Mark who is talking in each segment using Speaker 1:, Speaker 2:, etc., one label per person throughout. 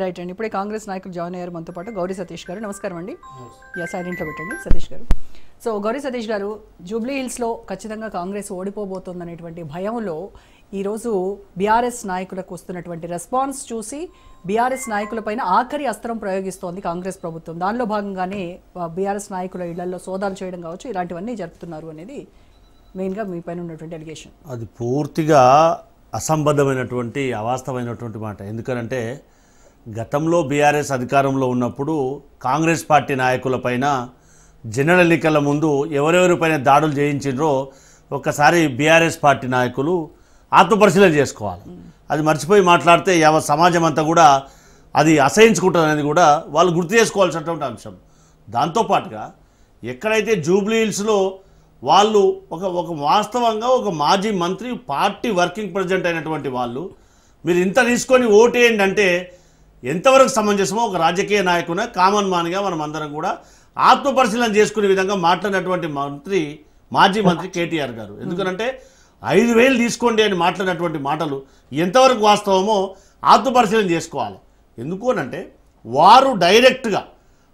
Speaker 1: Right అండి. ఇప్పుడే కాంగ్రెస్ నాయకులు జాయిన్ అయ్యారు మనతో పాటు. గౌరీ సతీష్ గారు, నమస్కారం అండి. సైలెంట్లో పెట్టండి సతీష్ గారు. సో గౌరీ సతీష్ గారు, జూబ్లీ హిల్స్లో ఖచ్చితంగా కాంగ్రెస్ ఓడిపోబోతోందనేటువంటి భయంలో ఈరోజు బీఆర్ఎస్ నాయకులకు వస్తున్నటువంటి రెస్పాన్స్ చూసి బీఆర్ఎస్ నాయకులపైన ఆఖరి అస్త్రం ప్రయోగిస్తోంది కాంగ్రెస్ ప్రభుత్వం. దానిలో భాగంగానే బీఆర్ఎస్ నాయకుల ఇళ్లలో సోదాలు చేయడం కావచ్చు, ఇలాంటివన్నీ జరుపుతున్నారు అనేది మెయిన్గా మీ పైన ఉన్నటువంటి అలిగేషన్.
Speaker 2: అది పూర్తిగా అసంబద్ధమైనటువంటి అవాస్తవమైనటువంటి మాట. ఎందుకనంటే గతంలో బీఆర్ఎస్ అధికారంలో ఉన్నప్పుడు కాంగ్రెస్ పార్టీ నాయకులపైన జనరల్ ఎన్నికల ముందు ఎవరెవరిపైన దాడులు చేయించిండ్రో ఒక్కసారి బీఆర్ఎస్ పార్టీ నాయకులు ఆత్మపరిశీలన చేసుకోవాలి. అది మర్చిపోయి మాట్లాడితే యావత్ సమాజం అంతా కూడా అది అసహించుకుంటుందనేది కూడా వాళ్ళు గుర్తు చేసుకోవాల్సినటువంటి అంశం. దాంతోపాటుగా ఎక్కడైతే జూబ్లీ హిల్స్లో వాళ్ళు ఒక వాస్తవంగా ఒక మాజీ మంత్రి పార్టీ వర్కింగ్ ప్రెసిడెంట్ అయినటువంటి వాళ్ళు మీరు ఇంత తీసుకొని ఓటేయండి అంటే ఎంతవరకు సమంజసమో ఒక రాజకీయ నాయకున కామన్ మాన్గా మనం అందరం కూడా ఆత్మపరిశీలన చేసుకునే విధంగా మాట్లాడినటువంటి మాజీ మంత్రి కేటీఆర్ గారు. ఎందుకంటే 5,000 తీసుకోండి అని మాట్లాడినటువంటి మాటలు ఎంతవరకు వాస్తవమో ఆత్మపరిశీలన చేసుకోవాలి. ఎందుకు అనంటే వారు డైరెక్ట్గా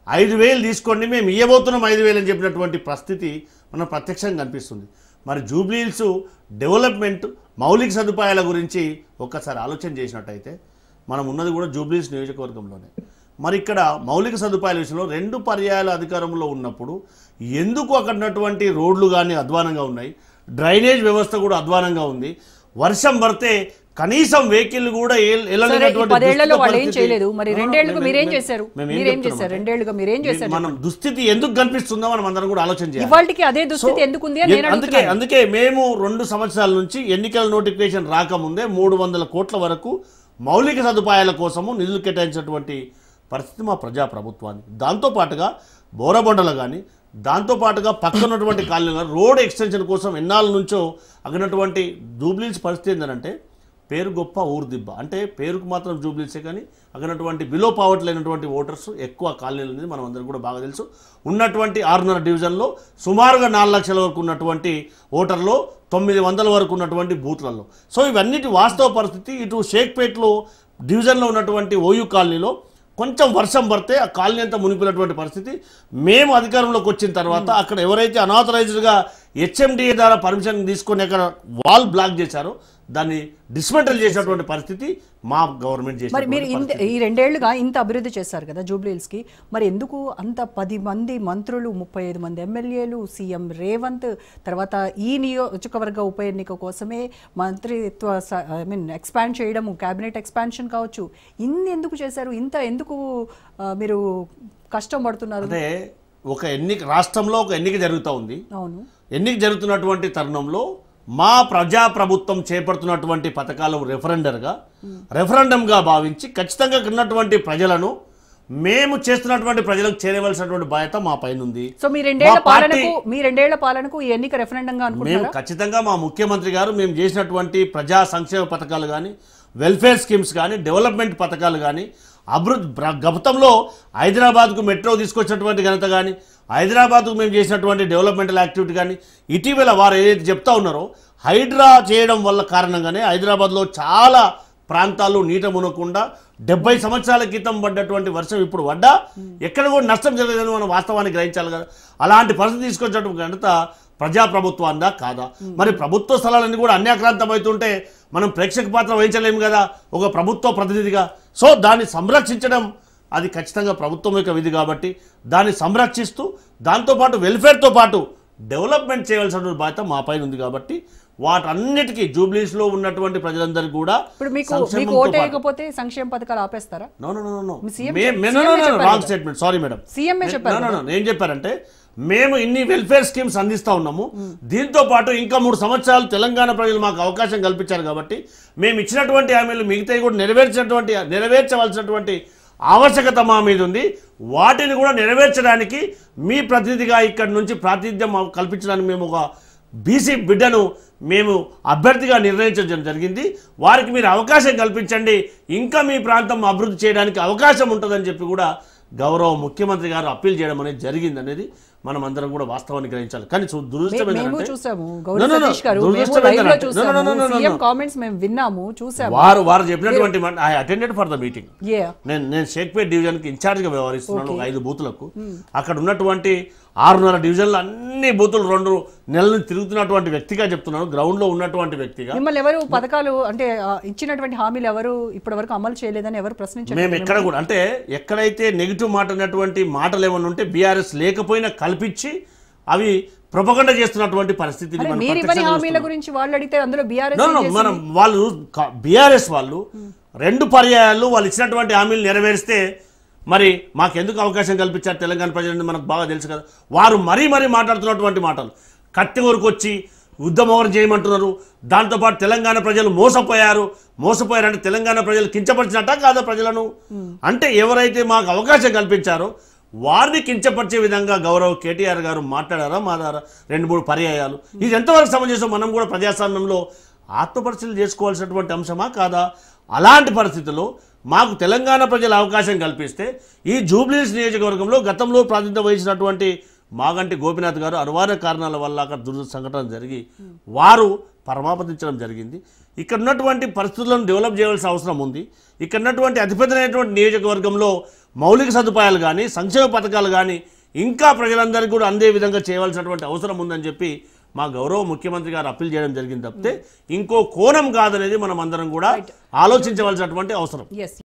Speaker 2: 5,000 తీసుకోండి, మేము ఇవ్వబోతున్నాం 5,000 అని చెప్పినటువంటి పరిస్థితి మనకు ప్రత్యక్షంగా కనిపిస్తుంది. మరి జూబ్లీ హిల్స్ డెవలప్మెంట్ మౌలిక సదుపాయాల గురించి ఒక్కసారి ఆలోచన చేసినట్టయితే మనం ఉన్నది కూడా జూబ్లీ హిల్స్ నియోజకవర్గంలోనే. మరి ఇక్కడ మౌలిక సదుపాయాల విషయంలో 2 పర్యాయాల అధికారంలో ఉన్నప్పుడు ఎందుకు అక్కడున్నటువంటి రోడ్లు కానీ అధ్వానంగా ఉన్నాయి, డ్రైనేజ్ వ్యవస్థ కూడా అధ్వానంగా ఉంది. వర్షం పడితే కనీసం వెహికల్ కూడా మనం దుస్థితి ఎందుకు కనిపిస్తుందో మనం అందరం కూడా ఆలోచన చేయాలి. అందుకే మేము 2 సంవత్సరాల నుంచి ఎన్నికల నోటిఫికేషన్ రాకముందే 300 కోట్ల వరకు మౌలిక సదుపాయాల కోసము నిధులు కేటాయించినటువంటి పరిస్థితి మా ప్రజాప్రభుత్వాన్ని. దాంతోపాటుగా బోరబండలు కానీ దాంతోపాటుగా పక్కనటువంటి కాలనీలో రోడ్ ఎక్స్టెన్షన్ కోసం ఎన్నాళ్ళ నుంచో అగినటువంటి జూబ్లీ హిల్స్ పరిస్థితి ఏంటంటే పేరు గొప్ప ఊరు దిబ్బ. అంటే పేరుకు మాత్రం జూబ్లీ హిల్సే కానీ అగినటువంటి బిలో పావర్టీ లేనటువంటి ఓటర్స్ ఎక్కువ కాలనీలు అనేది మనం అందరం కూడా బాగా తెలుసు. ఉన్నటువంటి 6.5 డివిజన్లో సుమారుగా 4 లక్షల వరకు ఉన్నటువంటి ఓటర్లో 900 వరకు ఉన్నటువంటి బూత్లలో. సో ఇవన్నిటి వాస్తవ పరిస్థితి. ఇటు షేక్పేట్లో డివిజన్లో ఉన్నటువంటి ఓయూ కాలనీలో కొంచెం వర్షం పడితే ఆ కాలనీ అంతా మునిపినటువంటి పరిస్థితి. మేము అధికారంలోకి వచ్చిన తర్వాత అక్కడ ఎవరైతే అనాథరైజ్డ్గా హెచ్ఎండిఏ ద్వారా పర్మిషన్ తీసుకొని అక్కడ వాల్ బ్లాక్ చేశారో దాన్ని డిస్మెంటల్ చేసినటువంటి పరిస్థితి మా గవర్నమెంట్ చేసింది.
Speaker 1: మరి మీరు ఈ 2 ఏళ్లుగా ఇంత అభివృద్ధి చేశారు కదా జూబ్లీ హిల్స్కి, మరి ఎందుకు అంత 10 మంది మంత్రులు, 35 మంది ఎమ్మెల్యేలు, సీఎం రేవంత్, తర్వాత ఈ నియోజకవర్గ ఉప ఎన్నిక కోసమే మంత్రిత్వ ఎక్స్పాండ్ చేయడము, క్యాబినెట్ ఎక్స్పాన్షన్ కావచ్చు, ఇన్ని ఎందుకు చేశారు? ఇంత ఎందుకు మీరు కష్టం పడుతున్నారు?
Speaker 2: అంటే ఒక ఎన్నిక రాష్ట్రంలో ఒక ఎన్నిక జరుగుతూ ఉంది.
Speaker 1: అవును,
Speaker 2: ఎన్నిక జరుగుతున్నటువంటి తరుణంలో మా ప్రజాప్రభుత్వం చేపడుతున్నటువంటి పథకాలు రెఫరెండంగా భావించి ఖచ్చితంగా ఉన్నటువంటి ప్రజలను మేము చేస్తున్నటువంటి ప్రజలకు చేరవలసినటువంటి బాధ్యత మా పైన ఉంది.
Speaker 1: సో మీ 2 ఏళ్ల పాలనకు ఈ ఎన్నిక రెఫరెండంగా అనుకుంటున్నారా?
Speaker 2: మేము ఖచ్చితంగా మా ముఖ్యమంత్రి గారు మేము చేసినటువంటి ప్రజా సంక్షేమ పథకాలు కానీ, వెల్ఫేర్ స్కీమ్స్ కానీ, డెవలప్మెంట్ పథకాలు కానీ, అభివృద్ధి గతంలో హైదరాబాద్కు మెట్రో తీసుకొచ్చినటువంటి ఘనత కానీ, హైదరాబాద్కు మేము చేసినటువంటి డెవలప్మెంటల్ యాక్టివిటీ కానీ, ఇటీవల వారు ఏదైతే చెప్తా ఉన్నారో హైడ్రా చేయడం వల్ల కారణంగానే హైదరాబాద్లో చాలా ప్రాంతాలు నీట మునకుండా 70 సంవత్సరాల క్రితం పడ్డటువంటి వర్షం ఇప్పుడు పడ్డా ఎక్కడ కూడా నష్టం జరగలేదని మనం వాస్తవాన్ని గ్రహించాలి కదా. అలాంటి పరిస్థితి తీసుకొచ్చినటువంటి ఘనత ప్రజాప్రభుత్వాందా కాదా? మరి ప్రభుత్వ స్థలాలన్నీ కూడా అన్యాక్రాంతమవుతుంటే మనం ప్రేక్షక పాత్ర వహించలేము కదా ఒక ప్రభుత్వ ప్రతినిధిగా. సో దాన్ని సంరక్షించడం అది ఖచ్చితంగా ప్రభుత్వం యొక్క విధి కాబట్టి దాన్ని సంరక్షిస్తూ దాంతోపాటు వెల్ఫేర్తో పాటు డెవలప్మెంట్ చేయవలసిన బాధ్యత మా పైన ఉంది. కాబట్టి వాటన్నిటికీ జూబ్లీ హిల్స్లో ఉన్నటువంటి ప్రజలందరికీ కూడా
Speaker 1: సంక్షేమ పథకాలు ఆపేస్తారా?
Speaker 2: Wrong statement, sorry madam. ఏం చెప్పారంటే మేము ఇన్ని వెల్ఫేర్ స్కీమ్స్ అందిస్తూ ఉన్నాము, దీంతో పాటు ఇంకా 3 సంవత్సరాలు తెలంగాణ ప్రజలు మాకు అవకాశం కల్పించారు కాబట్టి మేము ఇచ్చినటువంటి హామీలు మిగతాయి కూడా నెరవేర్చవలసినటువంటి ఆవశ్యకత మా మీద ఉంది. వాటిని కూడా నెరవేర్చడానికి మీ ప్రతినిధిగా ఇక్కడి నుంచి ప్రాతినిధ్యం కల్పించడానికి మేము ఒక బీసీ బిడ్డను మేము అభ్యర్థిగా నిర్ణయించడం జరిగింది. వారికి మీరు అవకాశం కల్పించండి, ఇంకా మీ ప్రాంతం అభివృద్ధి చేయడానికి అవకాశం ఉంటుందని చెప్పి కూడా గౌరవ ముఖ్యమంత్రి గారు అప్పీల్ చేయడం అనేది జరిగింది అనేది మనం అందరం కూడా వాస్తవాన్ని గ్రహించాలి. కానీ దురదృష్టం
Speaker 1: మేము చూసాము గౌరీ సతీష్ గారు, మేము లైవ్ లో చూసాము, సీఎం కామెంట్స్ మేము విన్నాము, చూసాము.
Speaker 2: వారు చెప్పినటువంటి I attended for the meeting. నేను షేక్పేట్ డివిజన్ కి ఇన్ఛార్జ్ గా వ్యవహరిస్తున్నాను 5 బూతులకు. అక్కడ ఉన్నటువంటి 6.5 డివిజన్లు అన్ని బూతులు 2 నెలల నుంచి తిరుగుతున్నటువంటి వ్యక్తిగా చెప్తున్నాను, గ్రౌండ్ లో ఉన్నటువంటి వ్యక్తిగా.
Speaker 1: మిమ్మల్ని ఎవరు పథకాలు అంటే ఇచ్చినటువంటి హామీలు ఎవరు ఇప్పటి వరకు అమలు చేయలేదని ఎవరు ప్రశ్నించారు?
Speaker 2: మేము ఎక్కడ కూడా అంటే ఎక్కడైతే నెగిటివ్ మాట్లాడినటువంటి మాటలు ఏమన్నా ఉంటే బీఆర్ఎస్ లేకపోయినా కల్పించి అవి ప్రొపగండా చేస్తున్నటువంటి పరిస్థితిని
Speaker 1: హామీల గురించి వాళ్ళు అడిగితే అందులో
Speaker 2: మనం వాళ్ళు బీఆర్ఎస్ వాళ్ళు 2 పర్యాయాలు వాళ్ళు ఇచ్చినటువంటి హామీలు నెరవేరిస్తే మరి మాకెందుకు అవకాశం కల్పించారు తెలంగాణ ప్రజలని మనకు బాగా తెలుసు కదా. వారు మరీ మాట్లాడుతున్నటువంటి మాటలు కత్తి వరకొచ్చి యుద్ధమోహరం చేయమంటున్నారు. దాంతోపాటు తెలంగాణ ప్రజలు మోసపోయారంటే తెలంగాణ ప్రజలు కించపరిచినట్ట కాదా ప్రజలను? అంటే ఎవరైతే మాకు అవకాశం కల్పించారో వారిని కించపరిచే విధంగా గౌరవ్ కేటీఆర్ గారు మాట్లాడారా మా ద్వారా 2-3 పర్యాయాలు. ఇది ఎంతవరకు సమంజసం? మనం కూడా ప్రజాస్వామ్యంలో ఆత్మపరిశీలన చేసుకోవాల్సినటువంటి అంశమా కాదా? అలాంటి పరిస్థితుల్లో మాకు తెలంగాణ ప్రజల అవకాశం కల్పిస్తే ఈ జూబ్లీహిల్స్ నియోజకవర్గంలో గతంలో ప్రాతినిధ్యం వహించినటువంటి మాగంటి గోపీనాథ్ గారు అనివార్య కారణాల వల్ల అక్కడ దురదృష్ట సంఘటన జరిగి వారు పరమాపదించడం జరిగింది. ఇక్కడ ఉన్నటువంటి పరిస్థితులను డెవలప్ చేయాల్సిన అవసరం ఉంది. ఇక్కడ ఉన్నటువంటి అతిపెద్దనైనటువంటి నియోజకవర్గంలో మౌలిక సదుపాయాలు కానీ సంక్షేమ పథకాలు కానీ ఇంకా ప్రజలందరికీ కూడా అందే విధంగా చేయవలసినటువంటి అవసరం ఉందని చెప్పి మా గౌరవ ముఖ్యమంత్రి గారు అప్పీల్ చేయడం జరిగింది తప్పితే ఇంకో కోణం కాదనేది మనం అందరం కూడా ఆలోచించవలసినటువంటి అవసరం.